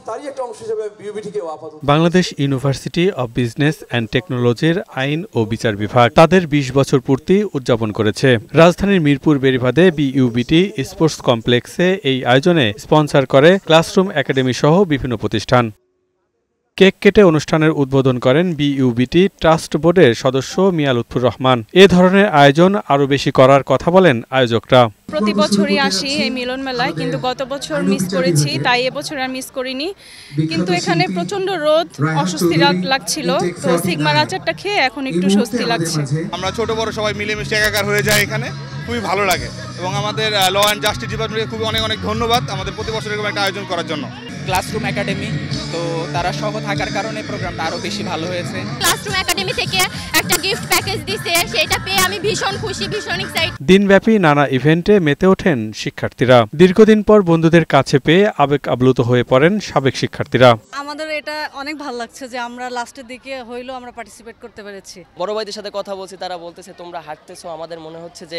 তারই একটা অংশ হিসেবে বিউবিটিকে আপাতত Bangladesh university of business and টেকনোলজির আইন ও বিচার বিভাগ তাদের ২০ বছর পূর্তি উদযাপন করেছে। রাজধানীর মিরপুর বেড়িবাঁধে বিইউবিটি স্পোর্টস কমপ্লেক্সে এই আয়োজনে স্পন্সর করে ক্লাসরুম একাডেমি সহ বিভিন্ন প্রতিষ্ঠান। কেক কেটে অনুষ্ঠানের উদ্বোধন করেন বিইউবিটি ট্রাস্ট বোর্ডের সদস্য মিয়া লুৎফুর রহমান। এ ধরনের আয়োজন আরও বেশি করার কথা বলেন আয়োজকরা। প্রতি বছরই আসি এই মিলন মেলায়, কিন্তু গত বছর মিস করেছি, তাই এবছর আর মিস করিনি। কিন্তু এখানে প্রচন্ড রোদ, অস্বস্তি লাগছিল, তো সিগমার আচারটা খেয়ে এখন একটু স্বস্তি লাগছে। আমরা ছোট বড় সবাই মিলেমিশে একাকার হয়ে যায়, এখানে খুবই ভালো লাগে এবং আমাদের ল অ্যান্ড জাস্টিস ডিপার্টমেন্টকে খুবই অনেক অনেক ধন্যবাদ আমাদের প্রতি বছর এরকম একটা আয়োজন করার জন্য। ক্লাসরুম একাডেমি তো তারা সহ থাকার কারণে প্রোগ্রামটা আরো বেশি ভালো হয়েছে। ক্লাসরুম একাডেমি থেকে একটা গিফট প্যাকেজ দিয়েছে, সেটা পেয়ে আমি ভীষণ খুশি, ভীষণ এক্সাইটেড। দিনব্যাপী নানা ইভেন্টে মেতে ওঠেন শিক্ষার্থীরা। দীর্ঘদিন পর বন্ধুদের কাছে পেয়ে আবেগ আপ্লুত হয়ে পড়েন সাবেক শিক্ষার্থীরা। আমাদের এটা অনেক ভালো লাগছে যে আমরা লাস্টের দিকে হইলেও আমরা পার্টিসিপেট করতে পেরেছি। বড় ভাইদের সাথে কথা বলছি, তারা বলতেছে তোমরা হাঁটতেছো, আমাদের মনে হচ্ছে যে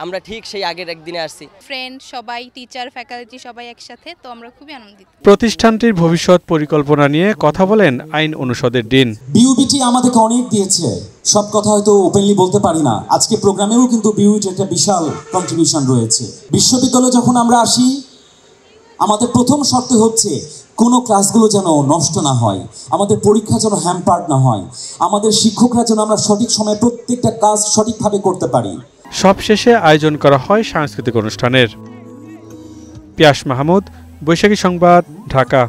আমরা ঠিক সেই আগের একদিনে আসছি। ফ্রেন্ড সবাই, টিচার, ফ্যাকাল্টি সবাই একসাথে, তো আমরা খুবই আনন্দিত। প্রতিষ্ঠানটির ভবিষ্যৎ পরিকল্পনা নিয়ে কথা বলেন আইন অনুষদের ডিন। বিইউবিটি আমাদেরকে অনেক দিয়েছে, সব কথা হয়তো ওপেনলি বলতে পারি না। আজকে প্রোগ্রামেও কিন্তু বিইউবিটির একটা বিশাল কন্ট্রিবিউশন রয়েছে। বিশ্ববিদ্যালয়ে যখন আমরা আসি, আমাদের প্রথম শর্ত হচ্ছে কোনো ক্লাসগুলো যেন নষ্ট না হয়, আমাদের পরীক্ষা যেন হ্যাম্পার্ড না হয়, আমাদের শিক্ষকরা যেন আমরা সঠিক সময়ে প্রত্যেকটা কাজ সঠিকভাবে করতে পারি। সবশেষে আয়োজন করা হয় সাংস্কৃতিক অনুষ্ঠানের। পিয়াস মাহমুদ, বৈশাখী সংবাদ, ঢাকা।